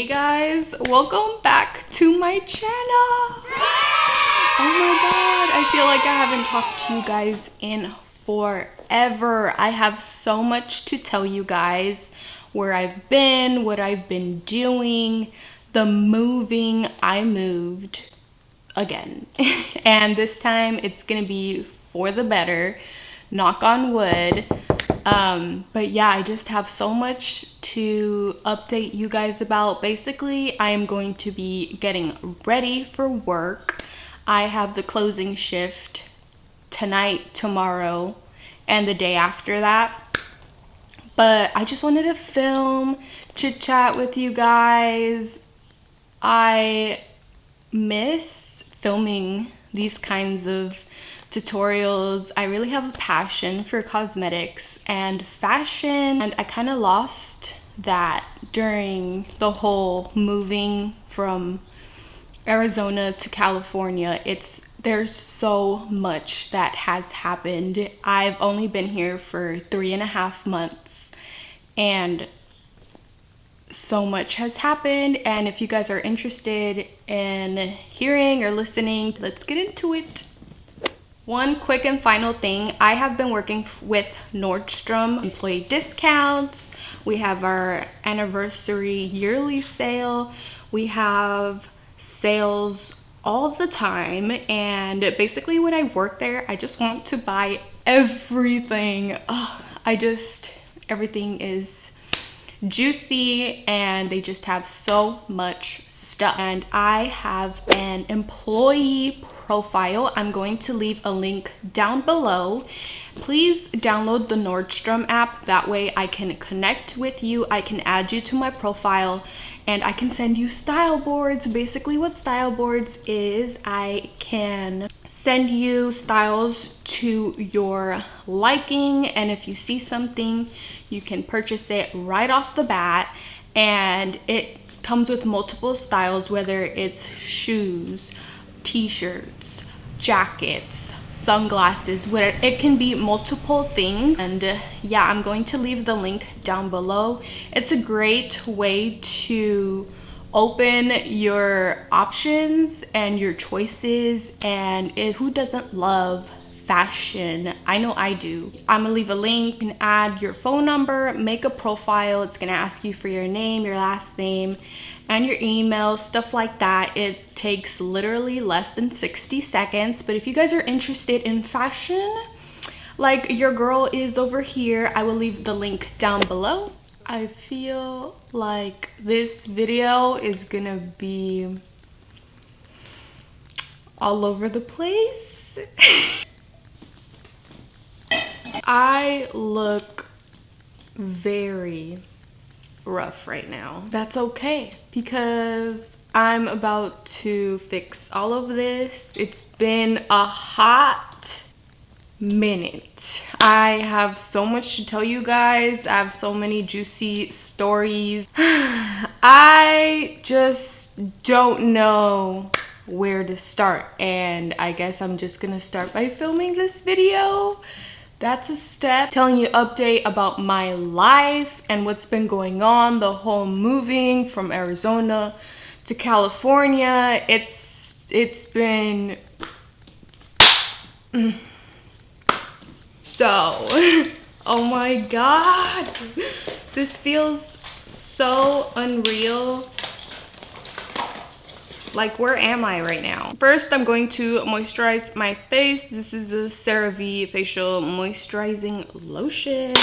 Hey guys, welcome back to my channel. Oh my god, I feel like I haven't talked to you guys in forever. I have so much to tell you guys. Where I've been, what I've been doing, the moving. I moved again. And this time it's gonna be for the better. Knock on wood. But yeah, I just have so much to update you guys about. Basically, I am going to be getting ready for work. I have the closing shift tonight, tomorrow, and the day after that. But I just wanted to film, chit chat with you guys. I miss filming these kinds of tutorials. I really have a passion for cosmetics and fashion, and I kind of lost that during the whole moving from Arizona to California. There's so much that has happened. I've only been here for 3.5 months and so much has happened. And if you guys are interested in hearing or listening, let's get into it. One quick and final thing, I have been working with Nordstrom employee discounts. We have our anniversary yearly sale. We have sales all the time, and basically when I work there, I just want to buy everything. Everything is juicy and they just have so much stuff. And I have an employee profile. I'm going to leave a link down below. Please download the Nordstrom app. That way I can connect with you. I can add you to my profile and I can send you style boards. Basically what style boards is, I can send you styles to your liking, and if you see something, you can purchase it right off the bat. And it comes with multiple styles, whether it's shoes, t-shirts, jackets, sunglasses, whatever. It can be multiple things. And yeah, I'm going to leave the link down below. It's a great way to open your options and your choices. And who doesn't love fashion? I know I do. I'm gonna leave a link. You can add your phone number, make a profile. It's gonna ask you for your name, your last name, and your email, stuff like that. It takes literally less than 60 seconds. But if you guys are interested in fashion, like your girl is over here, I will leave the link down below. I feel like this video is gonna be all over the place. I look very rough right now. That's okay, because I'm about to fix all of this. It's been a hot minute. I have so much to tell you guys. I have so many juicy stories. I just don't know where to start, and I guess I'm just gonna start by filming this video. That's a step. Telling you update about my life and what's been going on, the whole moving from Arizona to California. It's been so oh my god, this feels so unreal. Like, where am I right now? First, I'm going to moisturize my face. This is the CeraVe Facial Moisturizing Lotion.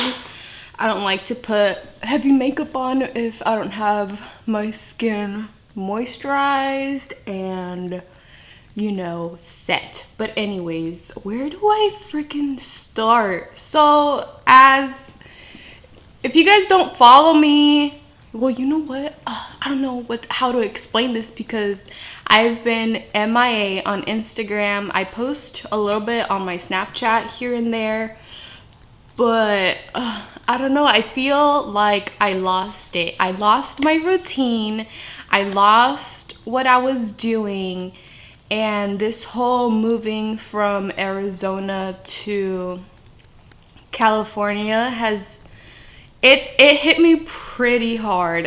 I don't like to put heavy makeup on if I don't have my skin moisturized and, you know, set. But anyways, where do I freaking start? So, if you guys don't follow me, well, you know what? I don't know how to explain this, because I've been MIA on Instagram. I post a little bit on my Snapchat here and there, but I don't know. I feel like I lost it. I lost my routine. I lost what I was doing. And this whole moving from Arizona to California it hit me pretty hard.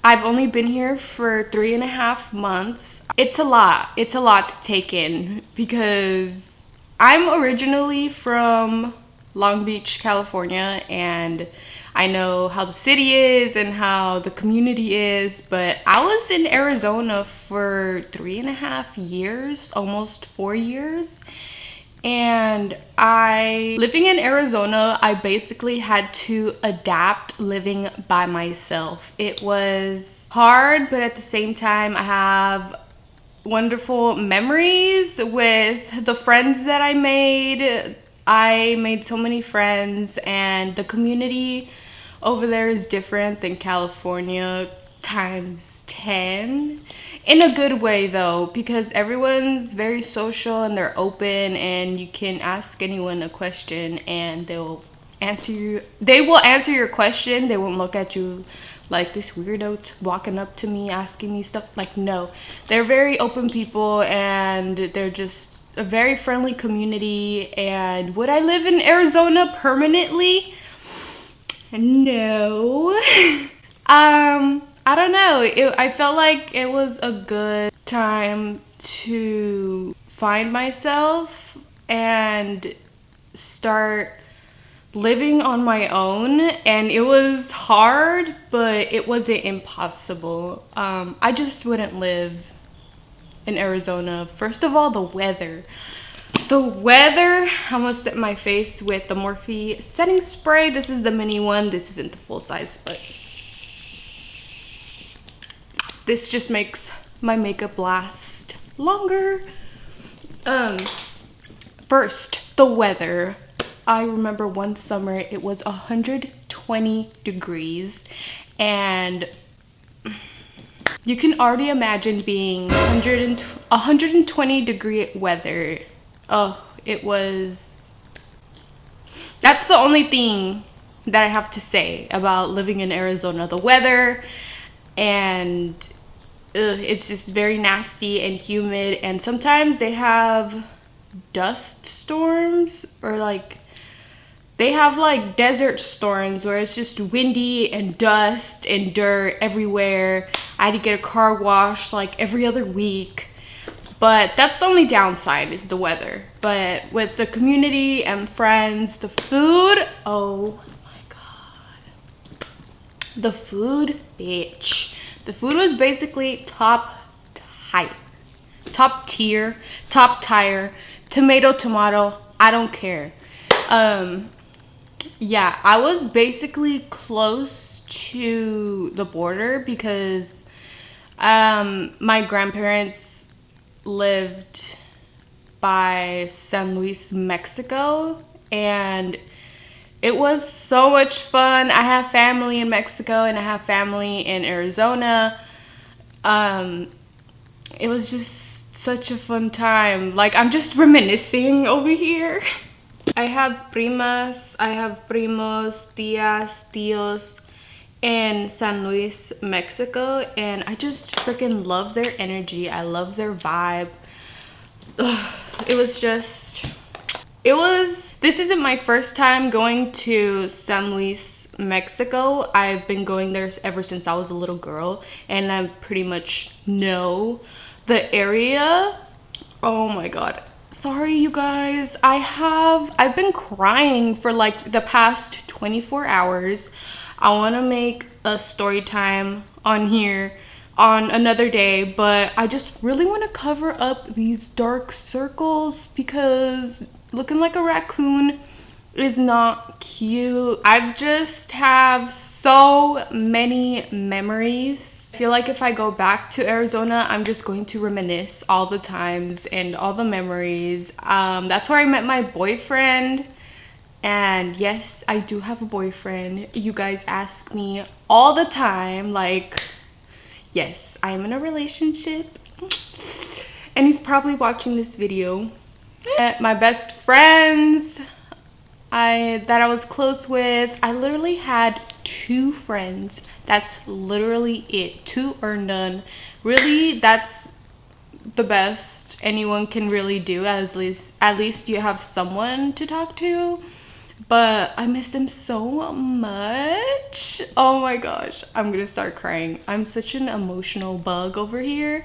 I've only been here for 3.5 months. It's a lot. It's a lot to take in because I'm originally from Long Beach, California, and I know how the city is and how the community is, but I was in Arizona for 3.5 years, almost 4 years. And living in Arizona, I basically had to adapt living by myself. It was hard, but at the same time, I have wonderful memories with the friends that I made. I made so many friends, and the community over there is different than California times 10. In a good way though, because everyone's very social and they're open, and you can ask anyone a question and they'll answer you. They will answer your question. They won't look at you like this weirdo walking up to me asking me stuff. Like, no, they're very open people, and they're just a very friendly community. And would I live in Arizona permanently? No. I don't know. I felt like it was a good time to find myself and start living on my own. And it was hard, but it wasn't impossible. I just wouldn't live in Arizona. First of all, the weather. The weather, I'm gonna set my face with the Morphe setting spray. This is the mini one. This isn't the full size, but this just makes my makeup last longer. First, the weather. I remember one summer it was 120 degrees, and you can already imagine being 120 degree weather. Oh, it was... That's the only thing that I have to say about living in Arizona. The weather, and it's just very nasty and humid, and sometimes they have dust storms, or like they have like desert storms where it's just windy and dust and dirt everywhere. I had to get a car wash like every other week. But that's the only downside, is the weather. But with the community and friends, the food, oh my god. The food, bitch. The food was basically top tier, tomato, I don't care. Yeah, I was basically close to the border because my grandparents lived by San Luis, Mexico, and it was so much fun. I have family in Mexico and I have family in Arizona. It was just such a fun time. Like, I'm just reminiscing over here. I have primas, I have primos, tias, tios in San Luis, Mexico, and I just freaking love their energy. I love their vibe. Ugh, this isn't my first time going to San Luis, Mexico. I've been going there ever since I was a little girl, and I pretty much know the area. Oh my god. Sorry, you guys. I've been crying for like the past 24 hours. I want to make a story time on here on another day, but I just really want to cover up these dark circles because looking like a raccoon is not cute. I just have so many memories. I feel like if I go back to Arizona, I'm just going to reminisce all the times and all the memories. That's where I met my boyfriend. And yes, I do have a boyfriend. You guys ask me all the time, like, yes, I am in a relationship. And he's probably watching this video. My best friends that I was close with, I literally had 2 friends. That's literally it. 2 or none. Really, that's the best anyone can really do. At least you have someone to talk to. but I miss them so much. Oh my gosh, I'm gonna start crying. I'm such an emotional bug over here.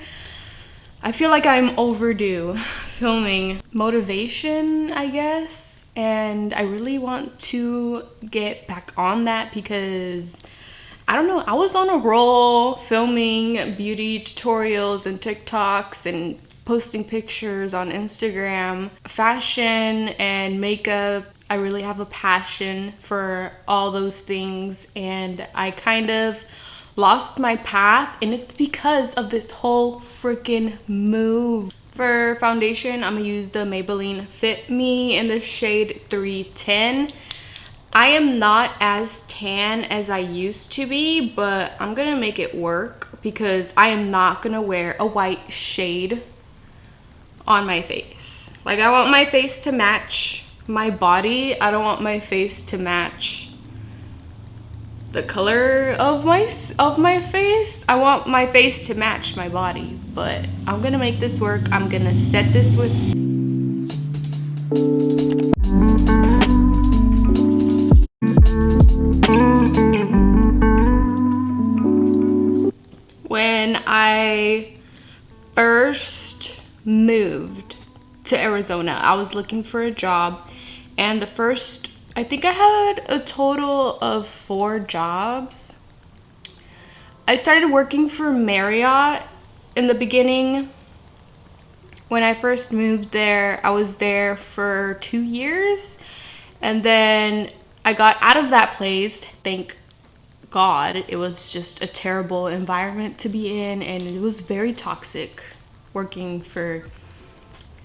I feel like I'm overdue filming motivation, I guess, and I really want to get back on that because I don't know, I was on a roll filming beauty tutorials and TikToks and posting pictures on Instagram, fashion and makeup. I really have a passion for all those things, and I kind of lost my path, and it's because of this whole freaking move. For foundation, I'm gonna use the Maybelline Fit Me in the shade 310. I am not as tan as I used to be, but I'm gonna make it work because I am not gonna wear a white shade on my face. Like, I want my face to match my body. I don't want my face to match the color of my face. I want my face to match my body, but I'm gonna make this work. I'm gonna set this with when I first moved to Arizona, I was looking for a job, and I think I had a total of 4 jobs. I started working for Marriott in the beginning. When I first moved there, I was there for 2 years, and then I got out of that place. Thank God. It was just a terrible environment to be in, and it was very toxic working for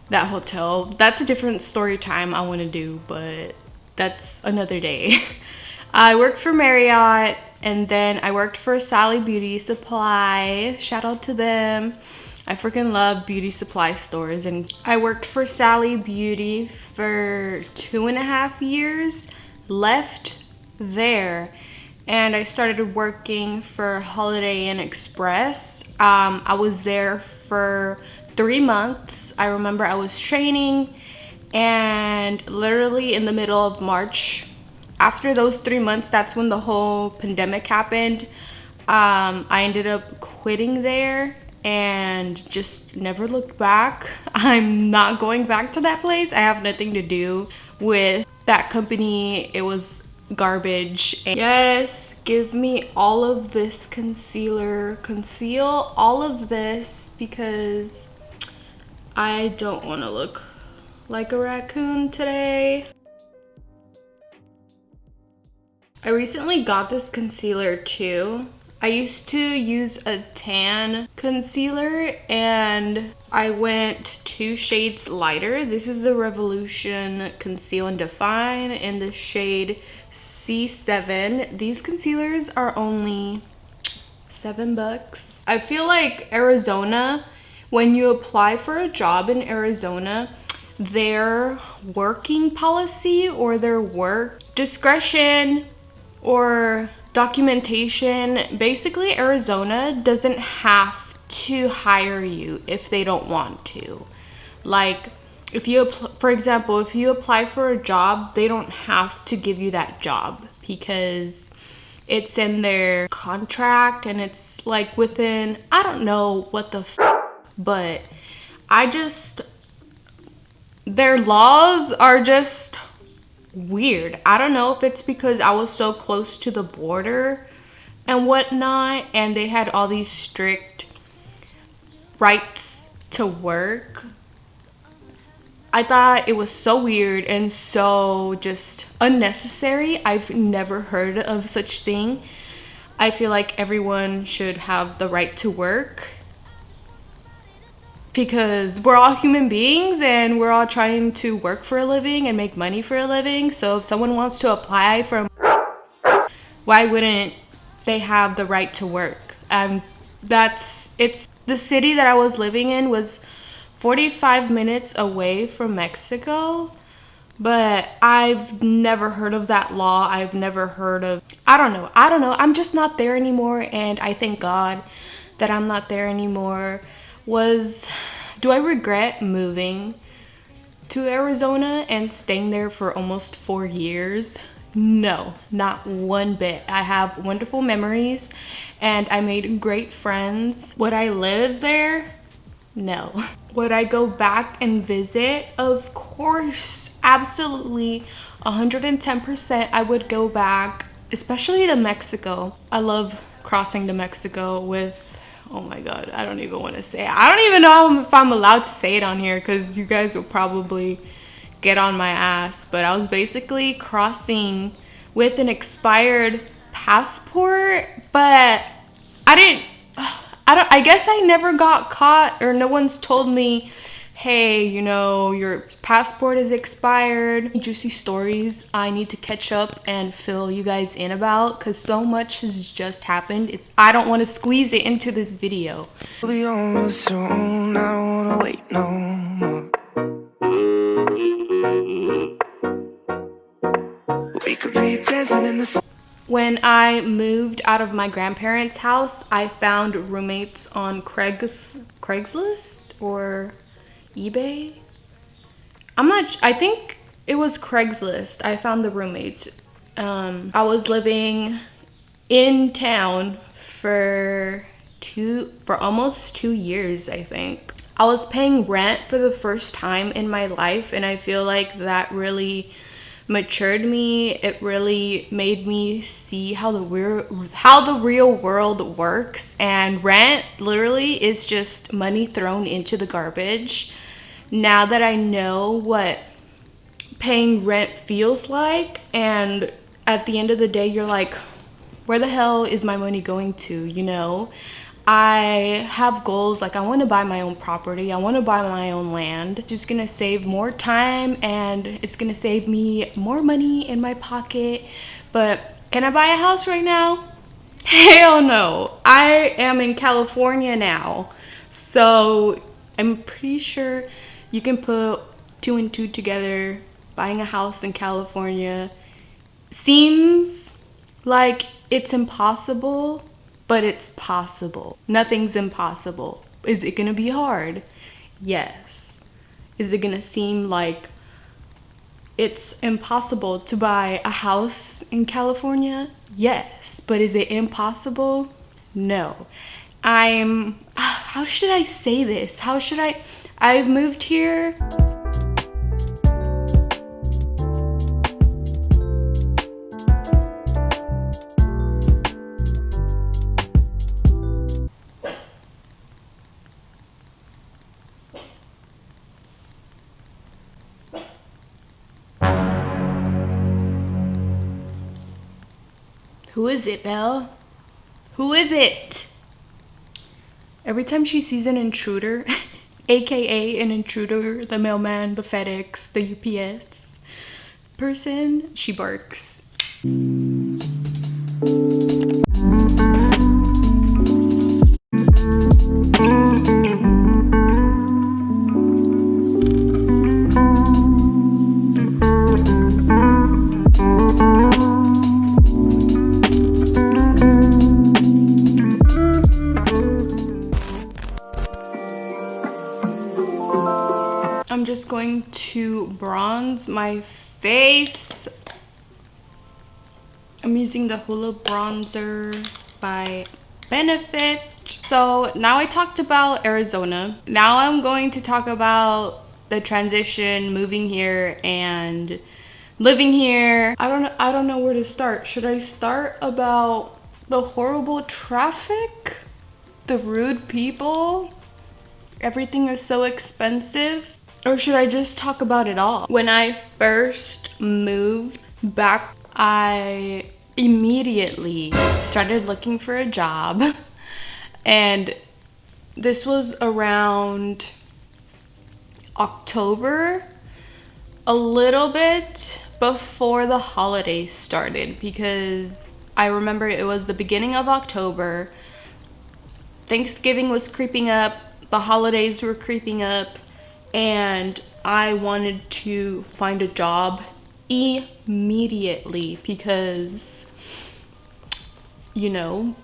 that hotel. That's a different story time I want to do, but that's another day. I worked for Marriott, and then I worked for Sally Beauty Supply. Shout out to them. I freaking love beauty supply stores. And I worked for Sally Beauty for 2.5 years, left there, and I started working for Holiday Inn Express. I was there for 3 months. I remember I was training, and literally in the middle of March, after those 3 months, that's when the whole pandemic happened. I ended up quitting there and just never looked back. I'm not going back to that place. I have nothing to do with that company. It was garbage. And yes, give me all of this concealer. Conceal all of this because I don't want to look like a raccoon today. I recently got this concealer too. I used to use a tan concealer, and I went 2 shades lighter. This is the Revolution Conceal and Define in the shade C7. These concealers are only $7. I feel like Arizona, when you apply for a job in Arizona, their working policy or their work discretion or documentation, basically Arizona doesn't have to hire you if they don't want to. Like, if you for example, if you apply for a job, they don't have to give you that job because it's in their contract, and it's like within, I don't know what the but their laws are just weird. I don't know if it's because I was so close to the border and whatnot, and they had all these strict rights to work. I thought it was so weird and so just unnecessary. I've never heard of such thing. I feel like everyone should have the right to work because we're all human beings and we're all trying to work for a living and make money for a living. So if someone wants to apply for, why wouldn't they have the right to work? It's the city that I was living in was 45 minutes away from Mexico, but I've never heard of that law. I've never heard of, I don't know. I'm just not there anymore, and I thank God that I'm not there anymore. Do I regret moving to Arizona and staying there for almost 4 years? No, not one bit. I have wonderful memories and I made great friends. Would I live there? No. Would I go back and visit? Of course, absolutely, 110% I would go back, especially to Mexico. I love crossing to Mexico with, oh my god, I don't even want to say it. I don't even know if I'm allowed to say it on here because you guys will probably get on my ass, but I was basically crossing with an expired passport, but I guess I never got caught, or no one's told me, hey, you know, your passport is expired. Juicy stories I need to catch up and fill you guys in about, because so much has just happened. I don't want to squeeze it into this video. We'll be on real soon, I don't wanna wait no more. We could be dancing in the When I moved out of my grandparents' house, I found roommates on Craigslist or eBay. I think it was Craigslist. I found the roommates. I was living in town for almost 2 years, I think. I was paying rent for the first time in my life, and I feel like that really matured me. It really made me see how the real world works, and rent literally is just money thrown into the garbage. Now that I know what paying rent feels like, and at the end of the day you're like, where the hell is my money going to, you know? I have goals, like I want to buy my own property, I want to buy my own land. Just gonna save more time and it's gonna save me more money in my pocket. But can I buy a house right now? Hell no. I am in California now, so I'm pretty sure you can put 2 and 2 together. Buying a house in California seems like it's impossible, but it's possible. Nothing's impossible. Is it gonna be hard? Yes. Is it gonna seem like it's impossible to buy a house in California? Yes. But is it impossible? No. How should I say this? I've moved here. Who is it, Belle? Who is it? Every time she sees an intruder, aka an intruder, the mailman, the FedEx, the UPS person, she barks. I'm just going to bronze my face. I'm using the Hoola bronzer by Benefit. So now I talked about Arizona. Now I'm going to talk about the transition, moving here and living here. I don't know where to start. Should I start about the horrible traffic? The rude people? Everything is so expensive? Or should I just talk about it all? When I first moved back, I immediately started looking for a job. And this was around October, a little bit before the holidays started, because I remember it was the beginning of October. Thanksgiving was creeping up, the holidays were creeping up, and I wanted to find a job immediately because, you know,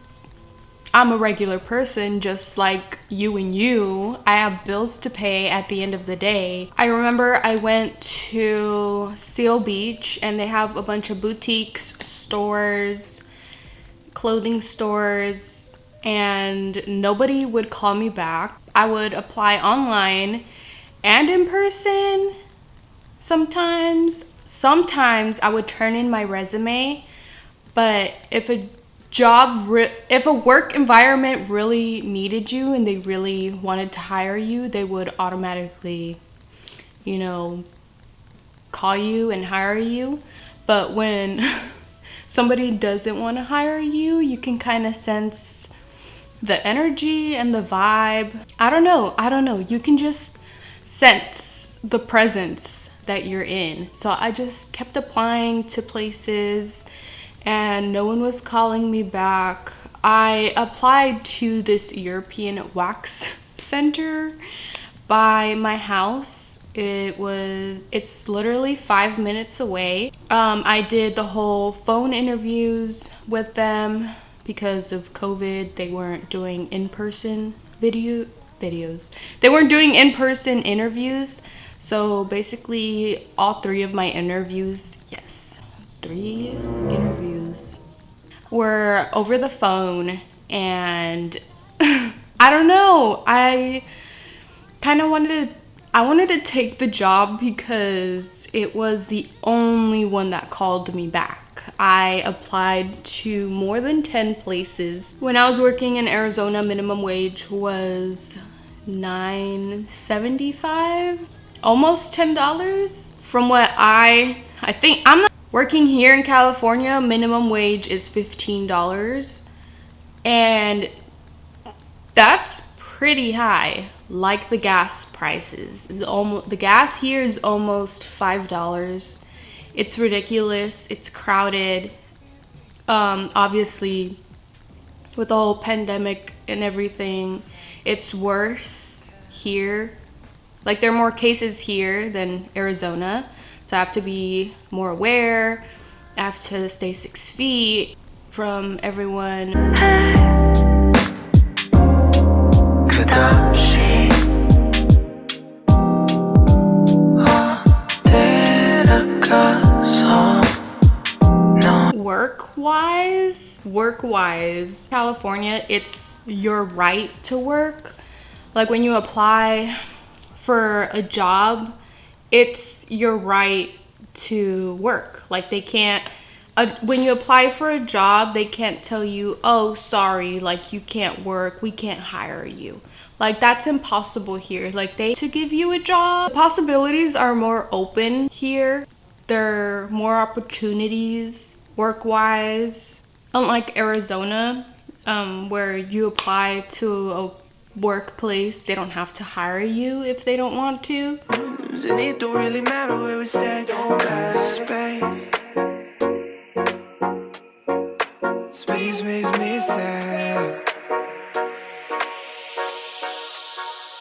I'm a regular person just like you and you. I have bills to pay at the end of the day. I remember I went to Seal Beach and they have a bunch of boutiques, stores, clothing stores, and nobody would call me back. I would apply online and in person sometimes. Sometimes I would turn in my resume, but if a work environment really needed you and they really wanted to hire you, they would automatically, call you and hire you. But when somebody doesn't want to hire you, you can kind of sense the energy and the vibe. I don't know. You can just sense the presence that you're in. So I just kept applying to places and no one was calling me back. I applied to this European wax center by my house. It's literally 5 minutes away. I did the whole phone interviews with them because of COVID. They weren't doing in-person videos. They weren't doing in-person interviews. So basically all 3 of my interviews, yes, 3 interviews were over the phone. And I don't know, I wanted to take the job because it was the only one that called me back. I applied to more than 10 places. When I was working in Arizona, minimum wage was $9.75, almost $10. From what I think, I'm not working here in California, minimum wage is $15. And that's pretty high. Like the gas prices. The gas here is almost $5. It's ridiculous. It's crowded. Obviously, with the whole pandemic and everything, it's worse here. Like, there are more cases here than Arizona. So I have to be more aware. I have to stay 6 feet from everyone. Work-wise, California, it's your right to work. Like, when you apply for a job, it's your right to work. Like, they can't, when you apply for a job, they can't tell you, oh, sorry, like, you can't work, we can't hire you. Like, that's impossible here. Like, to give you a job, possibilities are more open here. There are more opportunities work-wise. Unlike Arizona, where you apply to a workplace, they don't have to hire you if they don't want to. And it don't really matter where we stay, 'cause space makes me sad.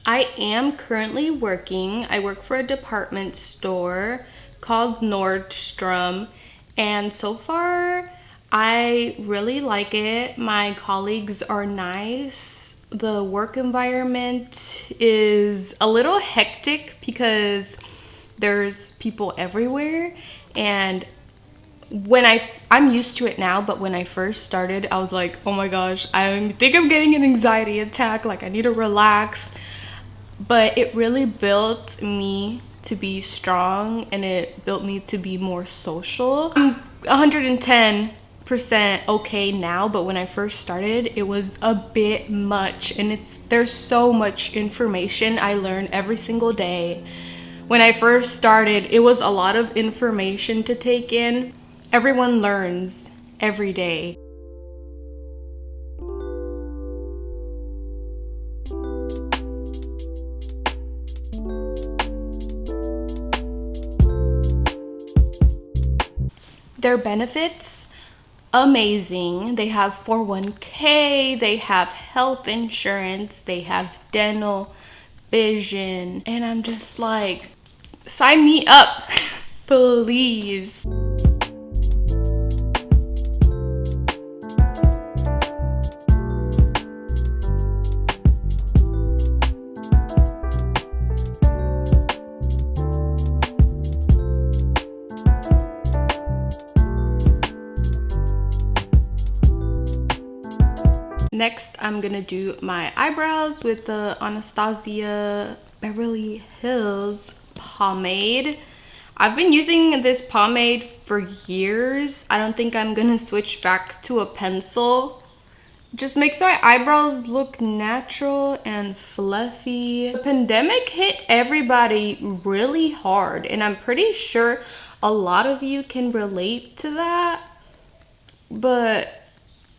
I am currently working. I work for a department store called Nordstrom, and so far I really like it. My colleagues are nice. The work environment is a little hectic because there's people everywhere, and I'm used to it now, but when I first started, I was like, oh my gosh, I think I'm getting an anxiety attack, like I need to relax. But it really built me to be strong, and it built me to be more social. I'm 110% okay now, but when I first started, it was a bit much, and there's so much information I learn every single day. When I first started, it was a lot of information to take in. Everyone learns every day. Their benefits, amazing. They have 401k, they have health insurance, they have dental, vision, and I'm just like, sign me up, please. Next, I'm gonna do my eyebrows with the Anastasia Beverly Hills pomade. I've been using this pomade for years. I don't think I'm gonna switch back to a pencil. Just makes my eyebrows look natural and fluffy. The pandemic hit everybody really hard, and I'm pretty sure a lot of you can relate to that. But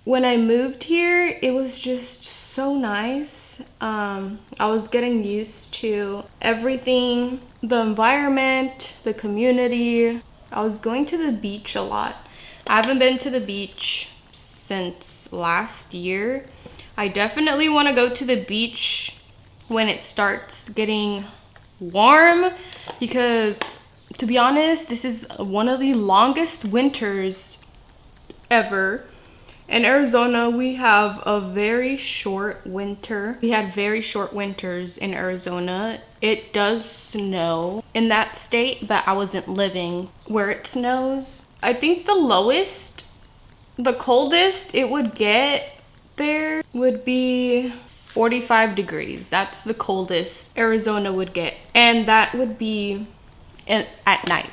when I moved here, it was just so nice. I was getting used to everything, the environment, the community. I was going to the beach a lot. I haven't been to the beach since last year. I definitely want to go to the beach when it starts getting warm, because to be honest, this is one of the longest winters ever. In Arizona, we have a very short winter. We had very short winters in Arizona. It does snow in that state, but I wasn't living where it snows. I think the coldest it would get there would be 45 degrees. That's the coldest Arizona would get. And that would be at night.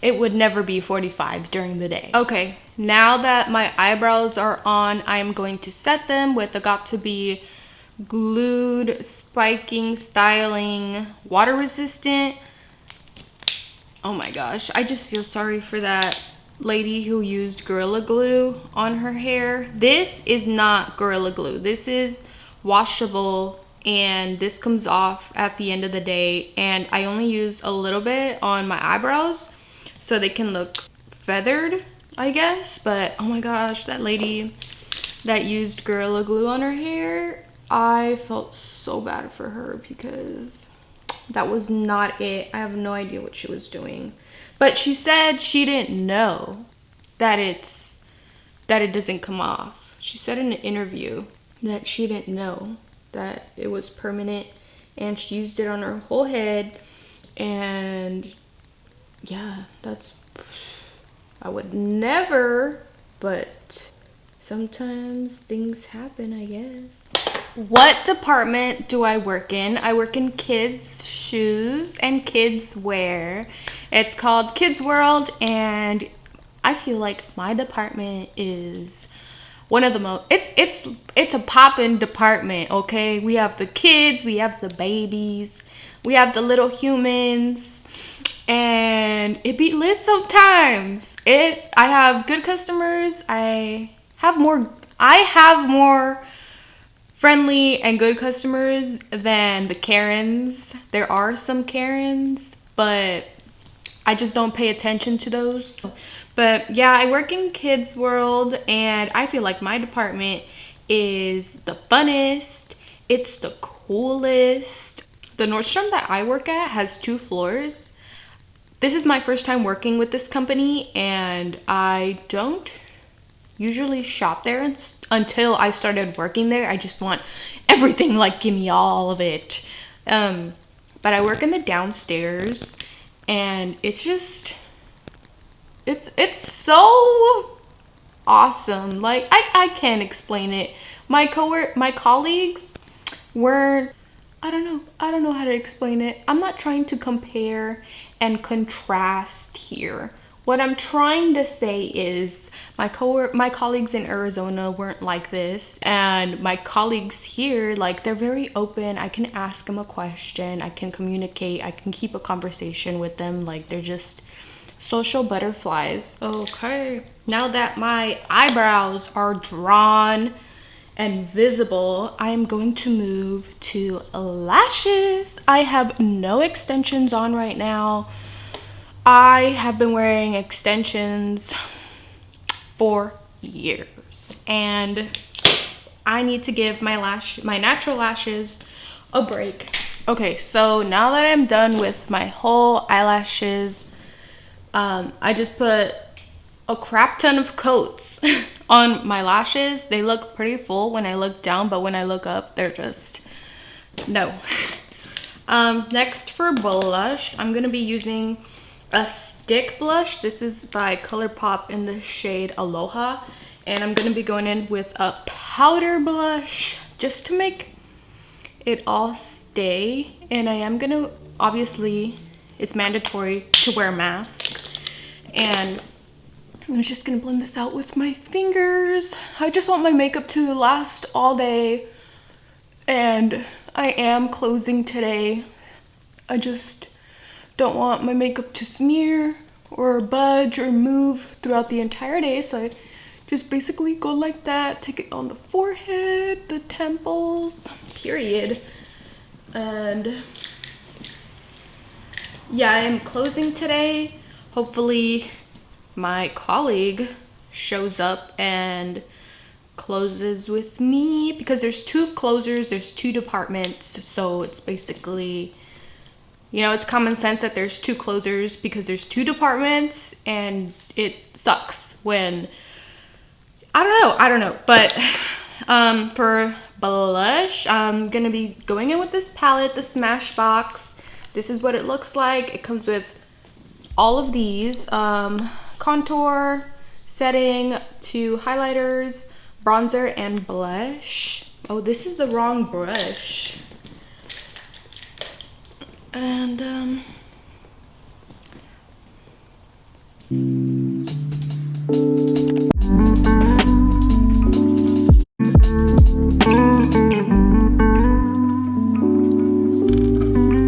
It would never be 45 during the day. Okay, now that my eyebrows are on, I am going to set them with the Got2b Glued Spiking Styling Water Resistant. Oh my gosh, I just feel sorry for that lady who used Gorilla Glue on her hair. This is not Gorilla Glue. This is washable, and this comes off at the end of the day, and I only use a little bit on my eyebrows so they can look feathered, I guess. But oh my gosh, that lady that used Gorilla Glue on her hair, I felt so bad for her because that was not it. I have no idea what she was doing. But she said she didn't know that it doesn't come off. She said in an interview that she didn't know that it was permanent, and she used it on her whole head. And yeah, I would never, but sometimes things happen, I guess. What department do I work in? I work in kids shoes and kids wear. It's called Kids World, and I feel like my department is one of the most, it's a poppin' department, okay? We have the kids, we have the babies, we have the little humans, and it be lit sometimes. I have good customers. I have more friendly and good customers than the Karens. There are some Karens, but I just don't pay attention to those. But yeah, I work in Kids World, and I feel like my department is the funnest. It's the coolest. The Nordstrom that I work at has 2 floors. This is my first time working with this company, and I don't usually shop there until I started working there. I just want everything, like, give me all of it. But I work in the downstairs, and it's just, it's so awesome. Like, I can't explain it. My colleagues weren't, I don't know how to explain it. I'm not trying to compare and contrast here. What I'm trying to say is my colleagues in Arizona weren't like this, and my colleagues here, like, they're very open. I can ask them a question, I can communicate, I can keep a conversation with them. Like, they're just social butterflies. Okay, now that my eyebrows are drawn and visible, I'm going to move to lashes. I have no extensions on right now. I have been wearing extensions for years, and I need to give my natural lashes a break. Okay, so now that I'm done with my whole eyelashes, I just put a crap ton of coats on my lashes. They look pretty full when I look down, but when I look up, they're just no. Next for blush, I'm gonna be using a stick blush. This is by ColourPop in the shade Aloha, And I'm gonna be going in with a powder blush just to make it all stay. And I am gonna, obviously, it's mandatory to wear a mask. And I'm just gonna blend this out with my fingers. I just want my makeup to last all day. And I am closing today. I just don't want my makeup to smear or budge or move throughout the entire day. So I just basically go like that, take it on the forehead, the temples, period. And yeah, I am closing today. Hopefully my colleague shows up and closes with me, because there's 2 closers, there's 2 departments, so it's basically, you know, it's common sense that there's 2 closers because there's 2 departments, and it sucks when, I don't know, but for blush, I'm gonna be going in with this palette, the Smashbox. This is what it looks like. It comes with all of these, contour, setting, 2 highlighters, bronzer, and blush. Oh, this is the wrong brush. And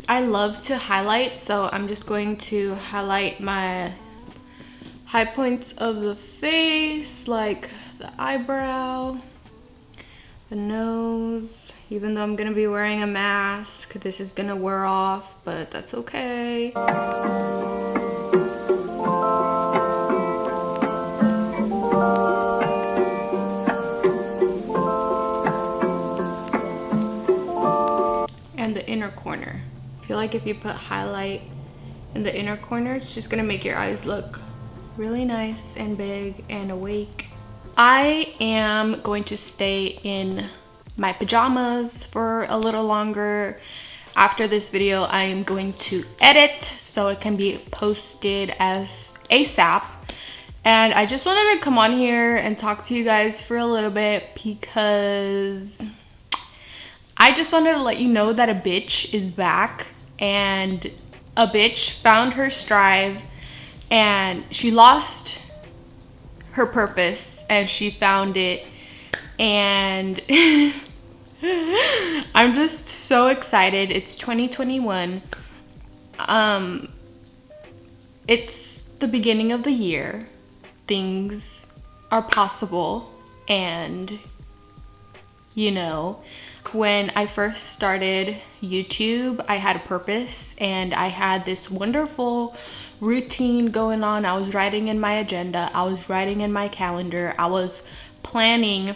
I love to highlight, so I'm just going to highlight my high points of the face, like the eyebrow, the nose. Even though I'm gonna be wearing a mask, this is gonna wear off, but that's okay. And the inner corner. I feel like if you put highlight in the inner corner, it's just gonna make your eyes look really nice and big and awake. I am going to stay in my pajamas for a little longer. After this video, I am going to edit so it can be posted as ASAP. And I just wanted to come on here and talk to you guys for a little bit because I just wanted to let you know that a bitch is back, and a bitch found her strive, and she lost her purpose and she found it. And I'm just so excited. It's 2021. It's the beginning of the year. Things are possible, and you know, when I first started YouTube, I had a purpose and I had this wonderful routine going on. I was writing in my agenda, I was writing in my calendar, I was planning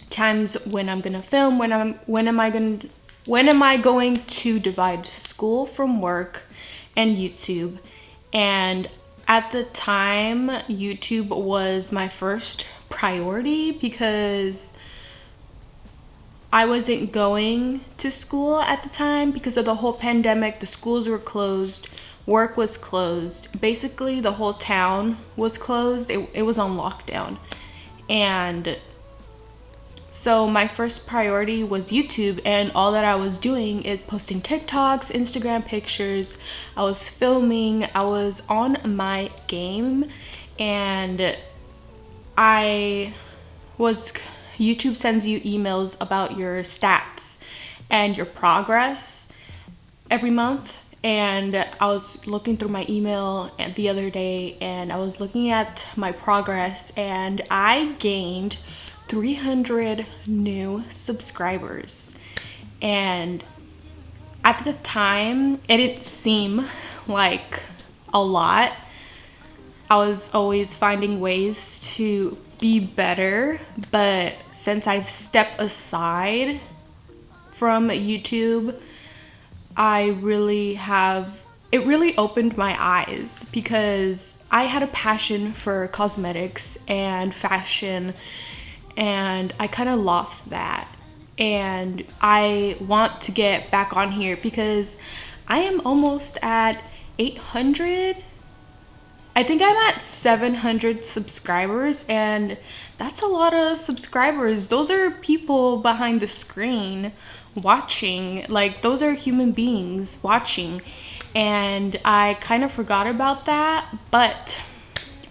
times when I'm gonna film, when am I going to divide school from work and YouTube. And at the time, YouTube was my first priority because I wasn't going to school at the time because of the whole pandemic. The schools were closed, work was closed. Basically, the whole town was closed. It was on lockdown. And so my first priority was YouTube, and all that I was doing is posting TikToks, Instagram pictures. I was filming, I was on my game, and YouTube sends you emails about your stats and your progress every month. And I was looking through my email the other day, and I was looking at my progress, and I gained 300 new subscribers. And at the time, it didn't seem like a lot. I was always finding ways to be better, but since I've stepped aside from YouTube, it really opened my eyes, because I had a passion for cosmetics and fashion, and I kind of lost that. And I want to get back on here because I am almost at 800 I think I'm at 700 subscribers, and that's a lot of subscribers. Those are people behind the screen watching. Like, those are human beings watching. And I kind of forgot about that, but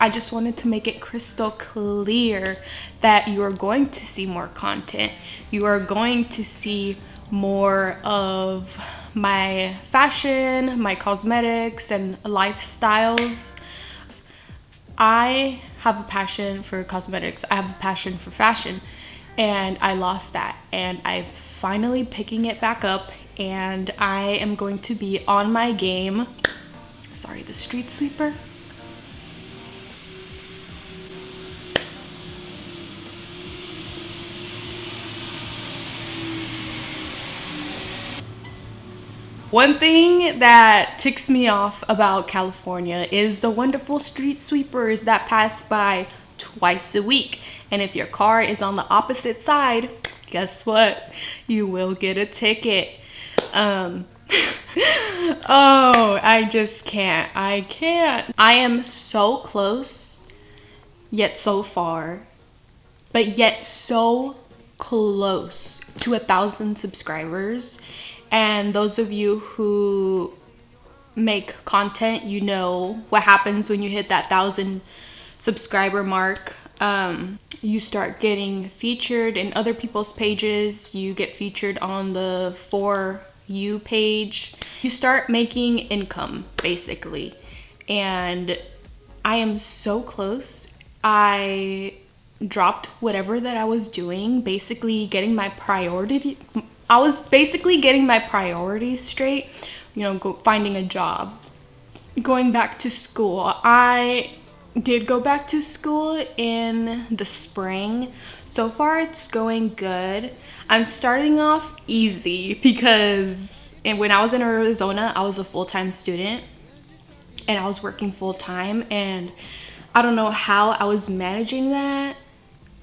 I just wanted to make it crystal clear that you are going to see more content. You are going to see more of my fashion, my cosmetics, and lifestyles. I have a passion for cosmetics. I have a passion for fashion, and I lost that. And I'm finally picking it back up, and I am going to be on my game. Sorry, the street sweeper. One thing that ticks me off about California is the wonderful street sweepers that pass by twice a week. And if your car is on the opposite side, guess what? You will get a ticket. Oh, I just can't. I can't. I am so close, yet so far, but yet so close to 1,000 subscribers. And those of you who make content, you know what happens when you hit that 1,000 subscriber mark. You start getting featured in other people's pages. You get featured on the For You page. You start making income, basically. And I am so close. I dropped whatever that I was doing, basically getting my priority. I was basically getting my priorities straight, you know, finding a job, going back to school. I did go back to school in the spring. So far, it's going good. I'm starting off easy because when I was in Arizona, I was a full-time student and I was working full-time, and I don't know how I was managing that.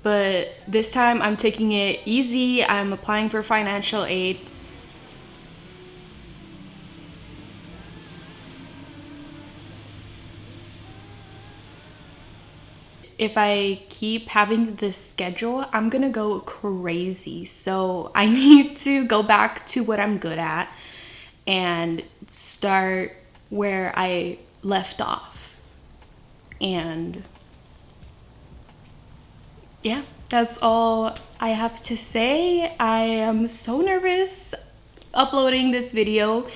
But this time I'm taking it easy. I'm applying for financial aid. If I keep having this schedule, I'm gonna go crazy. So I need to go back to what I'm good at and start where I left off. And yeah, that's all I have to say. I am so nervous uploading this video.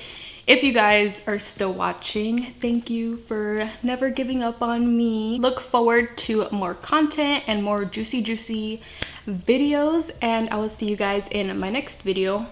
If you guys are still watching, thank you for never giving up on me. Look forward to more content and more juicy videos, and I will see you guys in my next video.